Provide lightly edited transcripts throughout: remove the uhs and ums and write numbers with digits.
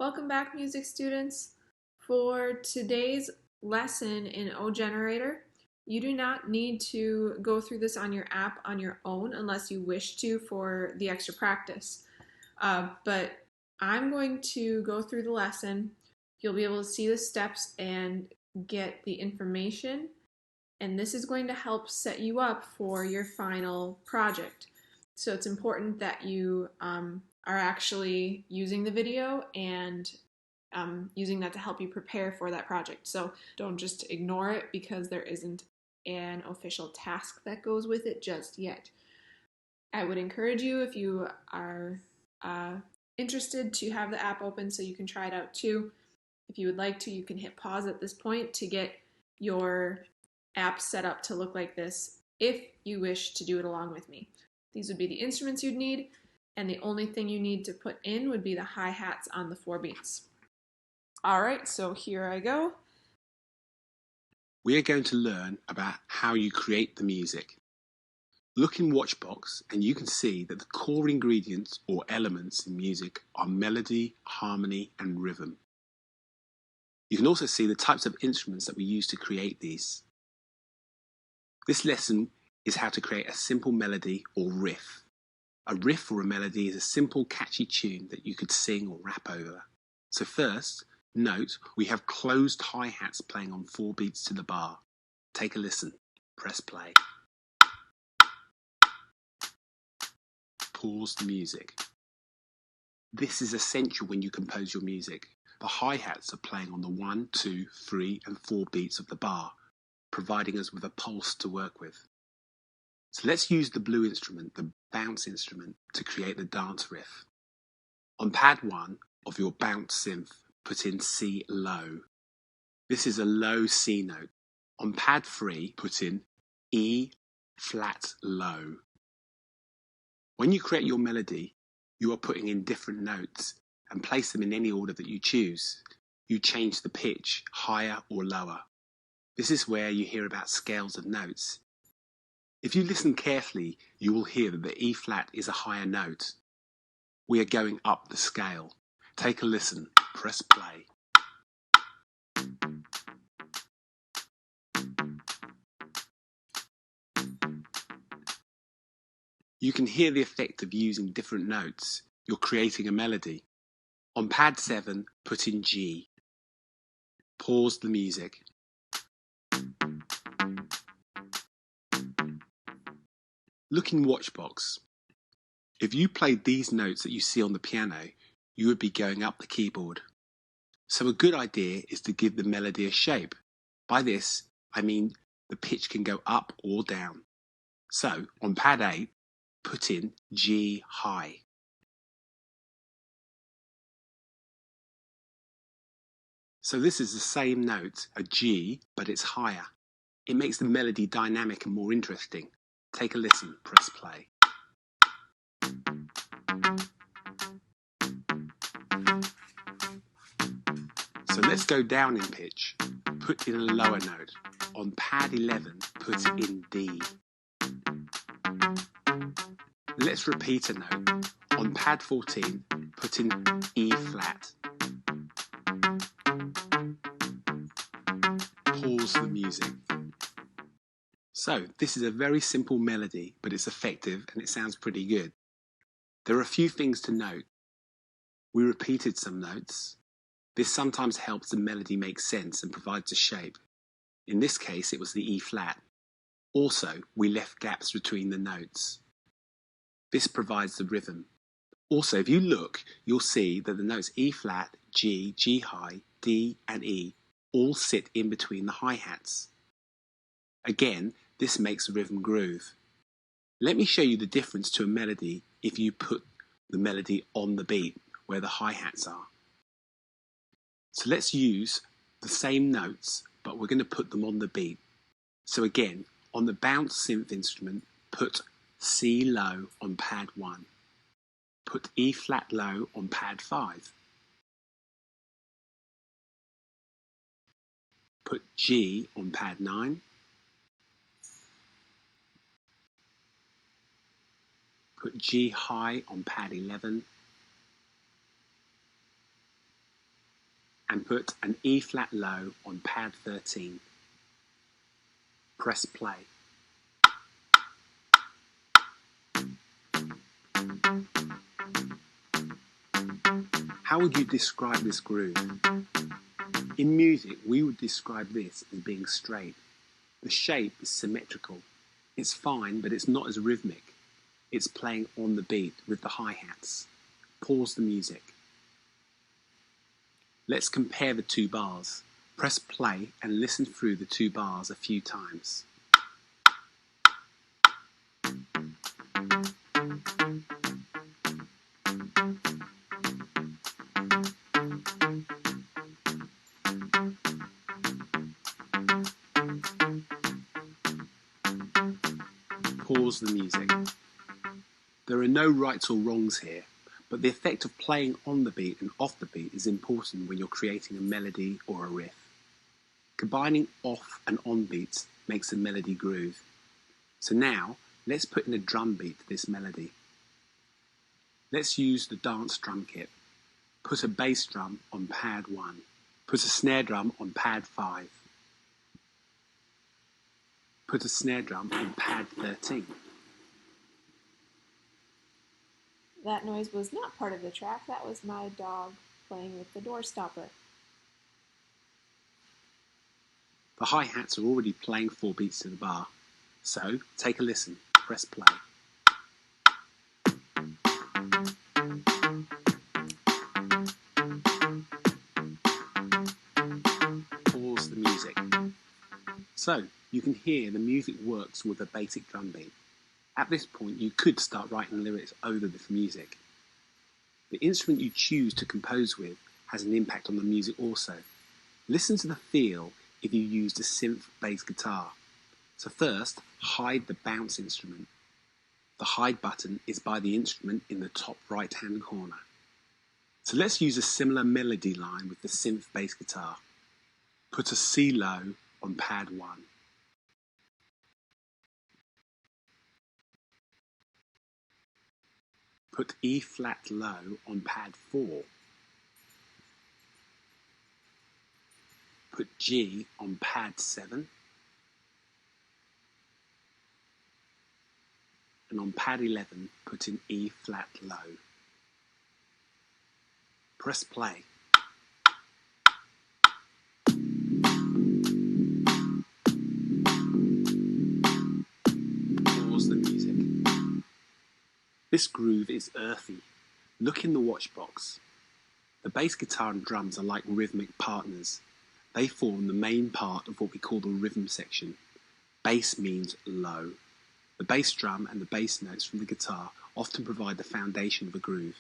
Welcome back, music students. For today's lesson in OGenerator, you do not need to go through this on your app on your own unless you wish to for the extra practice. But I'm going to go through the lesson. You'll be able to see the steps and get the information, and this is going to help set you up for your final project. So it's important that you are actually using the video and using that to help you prepare for that project. So don't just ignore it because there isn't an official task that goes with it just yet. I would encourage you, if you are interested, to have the app open so you can try it out too. If you would like to, you can hit pause at this point to get your app set up to look like this if you wish to do it along with me. These would be the instruments you'd need, and the only thing you need to put in would be the hi-hats on the 4 beats. Alright, so here I go. We are going to learn about how you create the music. Look in Watchbox and you can see that the core ingredients or elements in music are melody, harmony and rhythm. You can also see the types of instruments that we use to create these. This lesson is how to create a simple melody or riff. A riff or a melody is a simple catchy tune that you could sing or rap over. So first, note we have closed hi-hats playing on 4 beats to the bar. Take a listen. Press play. Pause the music. This is essential when you compose your music. The hi-hats are playing on the 1, 2, 3 and 4 beats of the bar, providing us with a pulse to work with. So let's use the blue instrument, the bounce instrument, to create the dance riff. On pad 1 of your bounce synth, put in C low. This is a low C note. On pad 3, put in E flat low. When you create your melody, you are putting in different notes and place them in any order that you choose. You change the pitch higher or lower. This is where you hear about scales of notes. If you listen carefully, you will hear that the E flat is a higher note. We are going up the scale. Take a listen. Press play. You can hear the effect of using different notes. You're creating a melody. On pad 7, put in G. Pause the music. Look in Watchbox. If you played these notes that you see on the piano, you would be going up the keyboard. So a good idea is to give the melody a shape. By this, I mean the pitch can go up or down. So on pad 8, put in G high. So this is the same note, a G, but it's higher. It makes the melody dynamic and more interesting. Take a listen, press play. So let's go down in pitch. Put in a lower note. On pad 11, put in D. Let's repeat a note. On pad 14, put in E flat. Pause the music. So this is a very simple melody, but it's effective and it sounds pretty good. There are a few things to note. We repeated some notes. This sometimes helps the melody make sense and provides a shape. In this case, it was the E flat. Also, we left gaps between the notes. This provides the rhythm. Also, if you look, you'll see that the notes E flat, G, G high, D and E all sit in between the hi-hats. Again, this makes a rhythm groove. Let me show you the difference to a melody if you put the melody on the beat where the hi-hats are. So let's use the same notes, but we're going to put them on the beat. So again, on the bounce synth instrument, put C low on pad 1. Put E flat low on pad 5. Put G on pad 9. Put G high on pad 11. and put an E flat low on pad 13. Press play. How would you describe this groove? In music, we would describe this as being straight. The shape is symmetrical. It's fine, but it's not as rhythmic. It's playing on the beat with the hi-hats. Pause the music. Let's compare the two bars. Press play and listen through the two bars a few times. Pause the music. There are no rights or wrongs here, but the effect of playing on the beat and off the beat is important when you're creating a melody or a riff. Combining off and on beats makes a melody groove. So now, let's put in a drum beat to this melody. Let's use the dance drum kit. Put a bass drum on pad 1. Put a snare drum on pad 5. Put a snare drum on pad 13. That noise was not part of the track. That was my dog playing with the door stopper. The hi-hats are already playing 4 beats to the bar. So, take a listen. Press play. Pause the music. So, you can hear the music works with a basic drum beat. At this point, you could start writing lyrics over this music. The instrument you choose to compose with has an impact on the music also. Listen to the feel if you used a synth bass guitar. So first, hide the bounce instrument. The hide button is by the instrument in the top right-hand corner. So let's use a similar melody line with the synth bass guitar. Put a C low on pad 1. Put E flat low on pad 4. Put G on pad 7. And on pad 11, put in E flat low. Press play. Pause the music. This groove is earthy. Look in the watchbox. The bass guitar and drums are like rhythmic partners. They form the main part of what we call the rhythm section. Bass means low. The bass drum and the bass notes from the guitar often provide the foundation of a groove.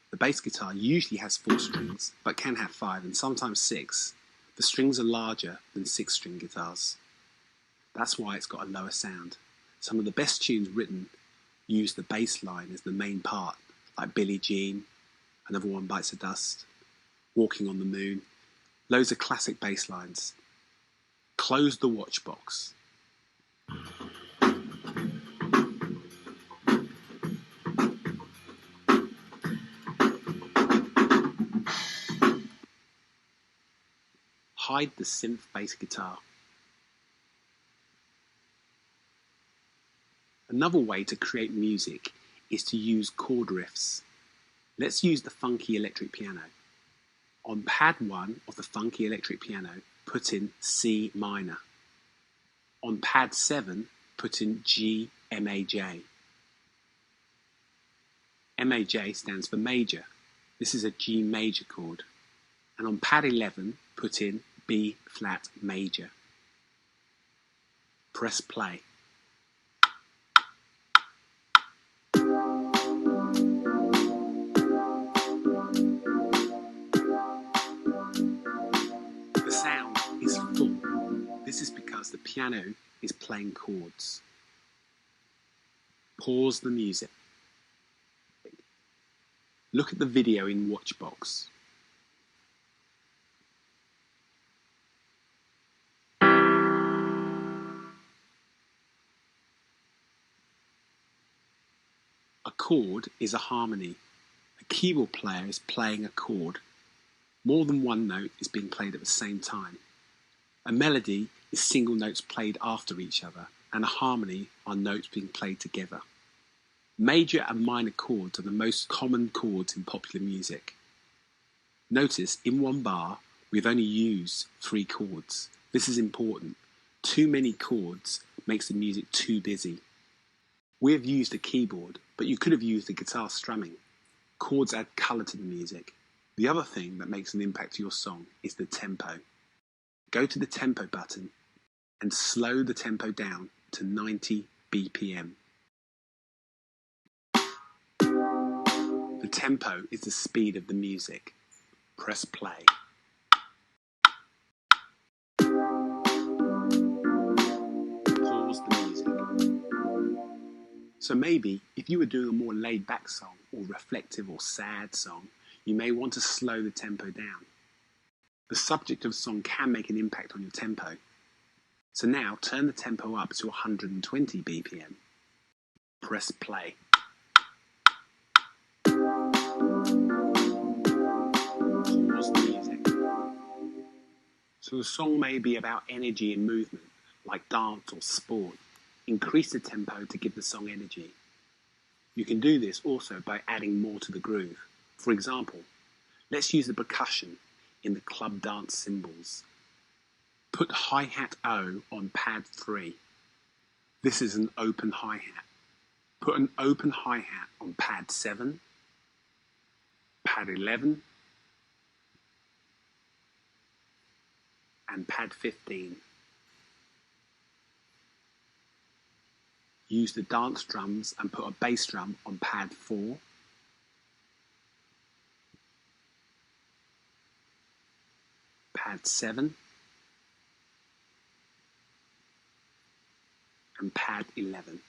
The bass guitar usually has 4 strings, but can have 5 and sometimes 6. The strings are larger than 6-string guitars. That's why it's got a lower sound. Some of the best tunes written use the bass line as the main part, like Billie Jean, Another One Bites the Dust, Walking on the Moon. Loads of classic bass lines. Close the watchbox. Hide the synth bass guitar. Another way to create music is to use chord riffs. Let's use the funky electric piano. On pad 1 of the funky electric piano, put in C minor. On pad 7, put in G MAJ. MAJ stands for major. This is a G major chord. And on pad 11, put in B flat major. Press play. The sound is full. This is because the piano is playing chords. Pause the music. Look at the video in Watchbox. A chord is a harmony. A keyboard player is playing a chord. More than one note is being played at the same time. A melody is single notes played after each other, and a harmony are notes being played together. Major and minor chords are the most common chords in popular music. Notice in one bar we've only used 3 chords. This is important. Too many chords makes the music too busy. We have used a keyboard, but you could have used a guitar strumming. Chords add colour to the music. The other thing that makes an impact to your song is the tempo. Go to the tempo button and slow the tempo down to 90 BPM. The tempo is the speed of the music. Press play. Pause the music. So maybe if you were doing a more laid-back song or reflective or sad song, you may want to slow the tempo down. The subject of the song can make an impact on your tempo. So now turn the tempo up to 120 BPM. Press play. Pause the music. So the song may be about energy and movement, like dance or sport. Increase the tempo to give the song energy. You can do this also by adding more to the groove. For example, let's use the percussion in the club dance cymbals. Put hi-hat O on pad 3. This is an open hi-hat. Put an open hi-hat on pad 7, pad 11, and pad 15. Use the dance drums and put a bass drum on pad 4, pad 7, and pad 11.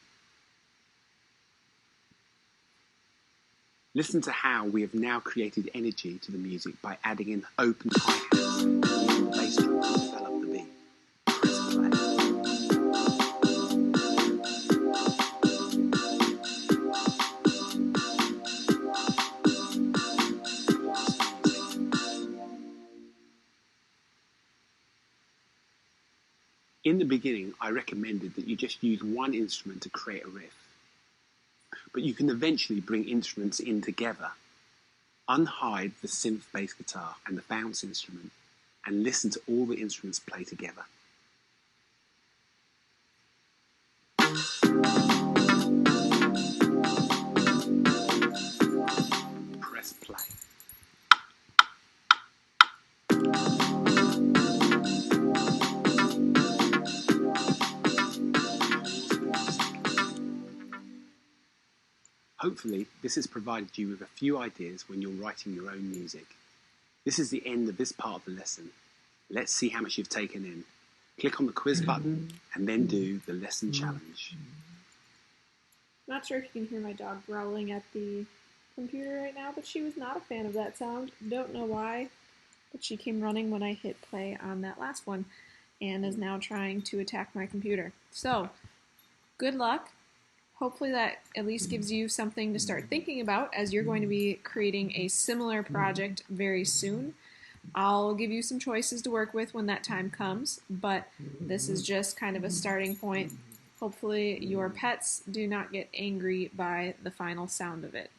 Listen to how we have now created energy to the music by adding in open hi-hats and using the bass drum to develop the beat. Press play. In the beginning, I recommended that you just use one instrument to create a riff. But you can eventually bring instruments in together. Unhide the synth bass guitar and the bounce instrument and listen to all the instruments play together. Press play. Hopefully, this has provided you with a few ideas when you're writing your own music. This is the end of this part of the lesson. Let's see how much you've taken in. Click on the quiz button and then do the lesson challenge. Not sure if you can hear my dog growling at the computer right now, but she was not a fan of that sound. Don't know why, but she came running when I hit play on that last one and is now trying to attack my computer. So, good luck. Hopefully that at least gives you something to start thinking about as you're going to be creating a similar project very soon. I'll give you some choices to work with when that time comes, but this is just kind of a starting point. Hopefully your pets do not get angry by the final sound of it.